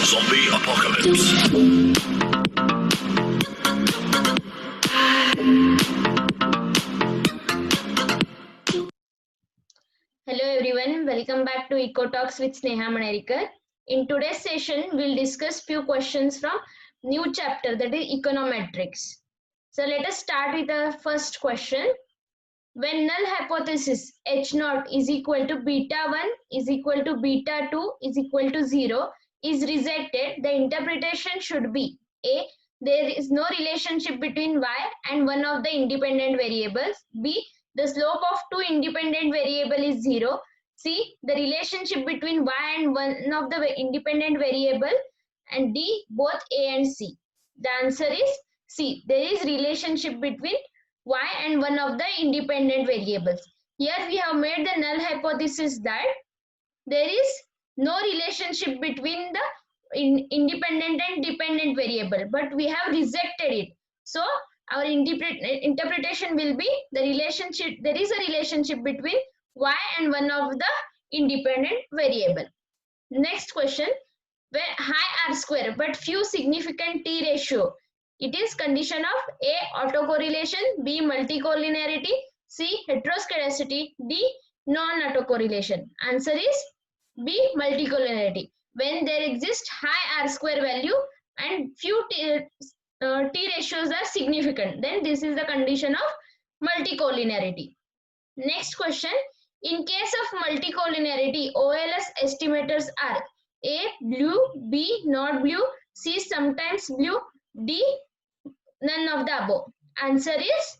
Zombie apocalypse. Hello everyone, welcome back to Eco Talks with Sneha Manarikar. In today's session, we'll discuss few questions from new chapter, that is econometrics. So let us start with the first question. When null hypothesis H0 is equal to beta 1 is equal to beta 2 is equal to 0 is rejected, the interpretation should be A. There is no relationship between y and one of the independent variables. B. The slope of two independent variable is 0. C. The relationship between y and one of the independent variable. And D. Both A and C. The answer is C. There is relationship between y and one of the independent variables. Here we have made the null hypothesis that there is no relationship between the independent and dependent variable, but we have rejected it. So our interpretation will be the relationship, there is a relationship between y and one of the independent variable. Next question, where high R square but few significant T ratio, it is condition of A. Autocorrelation, B. Multicollinearity, C. Heteroscedasticity, D. Non-autocorrelation. Answer is B. Multicollinearity. When there exists high R square value and few T ratios are significant, then this is the condition of multicollinearity. Next question. In case of multicollinearity, OLS estimators are A. Blue, B. Not blue, C. Sometimes blue, D. None of the above. Answer is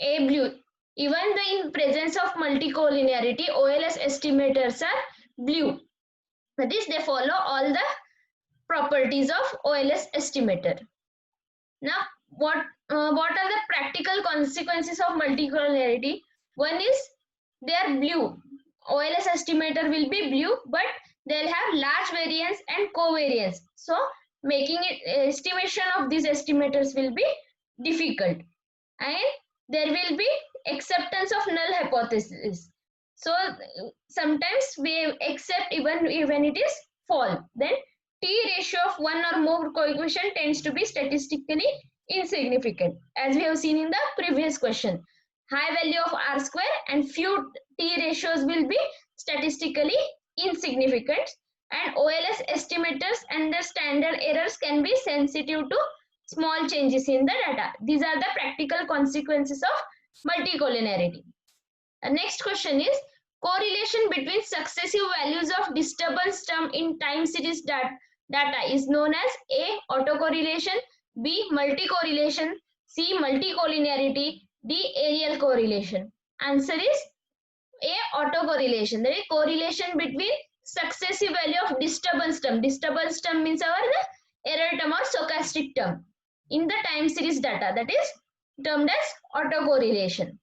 A. Blue. Even in presence of multicollinearity, OLS estimators are blue. That is, they follow all the properties of OLS estimator. Now, what are the practical consequences of multicollinearity? One is they are blue. OLS estimator will be blue, but they'll have large variance and covariance. So making it estimation of these estimators will be difficult, and there will be acceptance of null hypothesis. So sometimes we accept even when it is false. Then T ratio of one or more coefficient tends to be statistically insignificant, as we have seen in the previous question. High value of R square and few T ratios will be statistically insignificant, and OLS estimators and the standard errors can be sensitive to small changes in the data. These are the practical consequences of multicollinearity. The next question is correlation between successive values of disturbance term in time series data is known as A. Autocorrelation, B. Multicorrelation, C. Multicollinearity, D. Aerial correlation. Answer is A. Autocorrelation. There is correlation between successive value of disturbance term. Disturbance term means the error term or stochastic term in the time series data, that is termed as autocorrelation.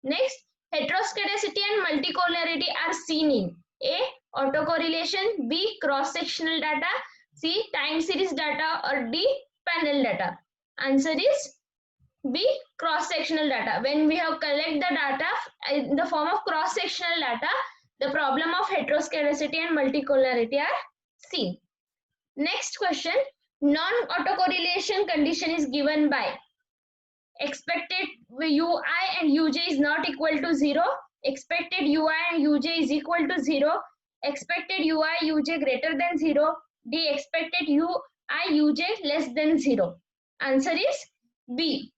Next, heteroscedasticity and multicollinearity are seen in A. Autocorrelation, B. Cross-sectional data, C. Time series data, or D. Panel data. Answer is B. Cross-sectional data. When we have collect the data in the form of cross-sectional data, the problem of heteroscedasticity and multicollinearity are seen. Next question, non-autocorrelation condition is given by expected ui and uj is not equal to 0, expected ui and uj is equal to 0, expected ui uj greater than 0, D. Expected ui uj less than 0. Answer is B.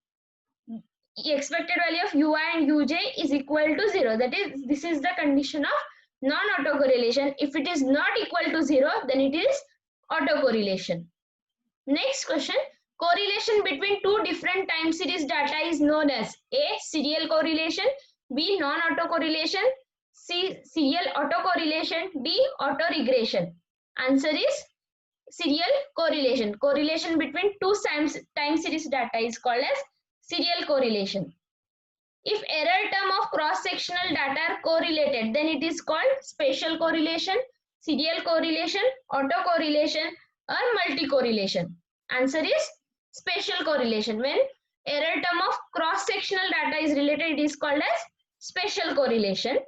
Expected value of ui and uj is equal to 0. That is, this is the condition of non-autocorrelation. If it is not equal to 0, then it is autocorrelation. Next question, correlation between two different time series data is known as A. Serial correlation, B. Non-autocorrelation, C. Serial autocorrelation, D. Autoregression. Answer is serial correlation. Correlation between two time series data is called as serial correlation. If error term of cross-sectional data are correlated, then it is called spatial correlation, serial correlation, autocorrelation, or multicorrelation. Answer is spatial correlation. When error term of cross-sectional data is related, it is called as spatial correlation.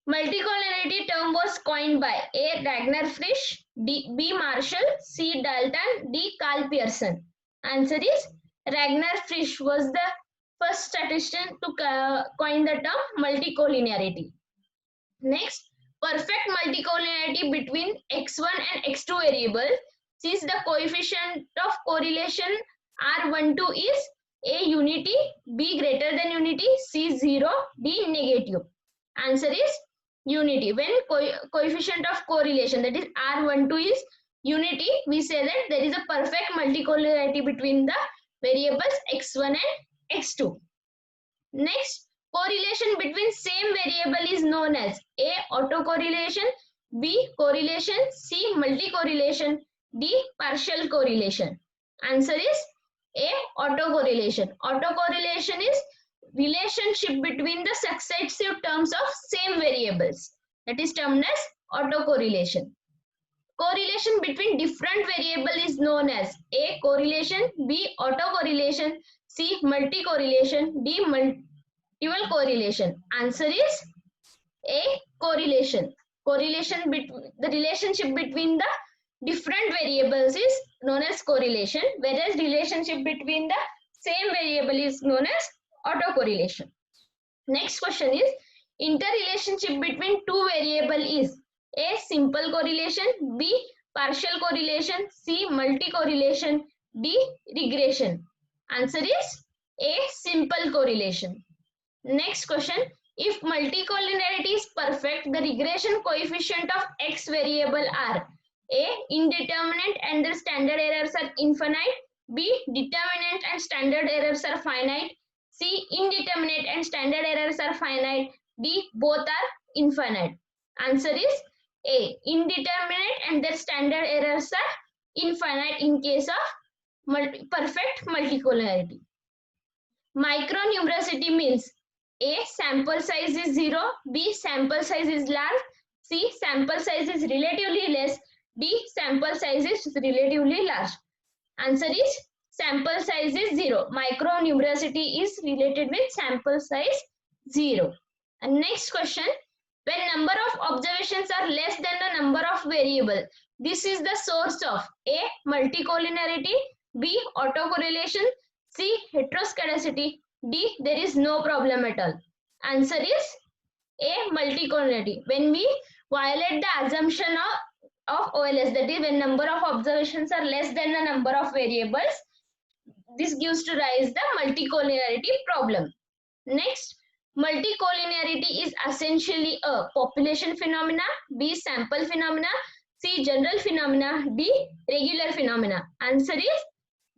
Multicollinearity term was coined by A. Ragnar Frisch, B. Marshall, C. Dalton, D. Carl Pearson. Answer is Ragnar Frisch was the first statistician to coin the term multicollinearity. Next, perfect multicollinearity between x1 and x2 variables, since the coefficient of correlation R12 is A unity, B greater than unity, C 0, D negative. Answer is unity. When coefficient of correlation, that is R12 is unity, we say that there is a perfect multicollinearity between the variables x1 and x2. Next, correlation between same variable is known as A. Autocorrelation, B. Correlation, C. Multicorrelation, D. Partial correlation. Answer is A. Autocorrelation. Autocorrelation is relationship between the successive terms of same variables. That is termed as autocorrelation. Correlation between different variable is known as A. Correlation, B. Autocorrelation, C. Multicorrelation, D. Multiple correlation. Answer is A. Correlation. Correlation between the relationship between the different variables is known as correlation, whereas relationship between the same variable is known as autocorrelation. Next question is interrelationship between two variable is A. Simple correlation, B. Partial correlation, C. Multicorrelation, D. Regression. Answer is A. Simple correlation. Next question, if multicollinearity is perfect, the regression coefficient of x variable are A. Indeterminate and the standard errors are infinite, B. Determinate and standard errors are finite, C. Indeterminate and standard errors are finite, D. Both are infinite. Answer is A. Indeterminate and their standard errors are infinite in case of perfect multicollinearity. Micronumericity means A. Sample size is 0, B. Sample size is large, C. Sample size is relatively less, D. Sample size is relatively large. Answer is sample size is 0. Micronumericity is related with sample size 0. And next question, when number of observations are less than the number of variable, this is the source of A. Multicollinearity, B. Autocorrelation, C. Heteroscedasticity, D. There is no problem at all. Answer is A. Multicollinearity. When we violate the assumption of OLS, that is when number of observations are less than the number of variables, this gives to rise the multicollinearity problem. Next, multicollinearity is essentially a population phenomena, B. Sample phenomena, C. General phenomena, D. Regular phenomena. Answer is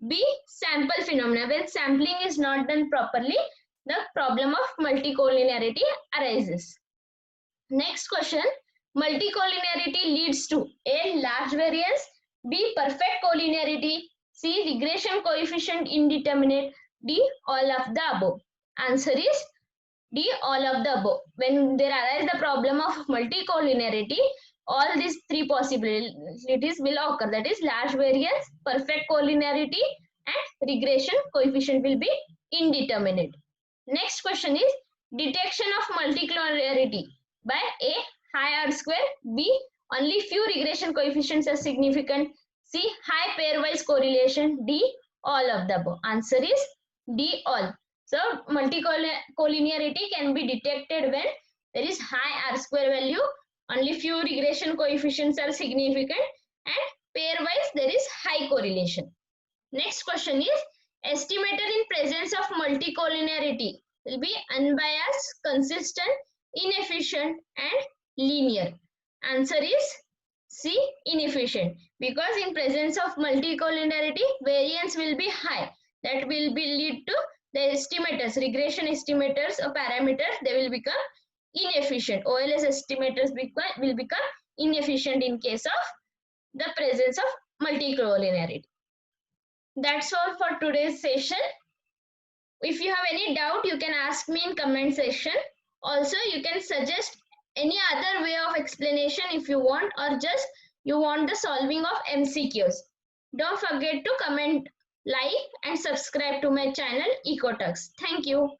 B. Sample phenomena. When sampling is not done properly, the problem of multicollinearity arises. Next question, multicollinearity leads to A. Large variance, B. Perfect collinearity, C. Regression coefficient indeterminate, D. All of the above. Answer is D. All of the above. When there arises the problem of multicollinearity, all these three possibilities will occur. That is large variance, perfect collinearity, and regression coefficient will be indeterminate. Next question is detection of multicollinearity by A. High R square, B. Only few regression coefficients are significant, C. High pairwise correlation, D. All of the above. Answer is D. All. So multicollinearity can be detected when there is high R square value, only few regression coefficients are significant, and pairwise there is high correlation. Next question is estimator in presence of multicollinearity will be unbiased, consistent, inefficient, and linear. Answer is C. Inefficient, because in presence of multicollinearity variance will be high. That will be lead to the estimators, regression estimators or parameters, they will become inefficient. OLS estimators will become inefficient in case of the presence of multicollinearity. That's all for today's session. If you have any doubt, you can ask me in comment section. Also, you can suggest any other way of explanation if you want, or just you want the solving of MCQs. Don't forget to comment, like, and subscribe to my channel EcoTalks. Thank you.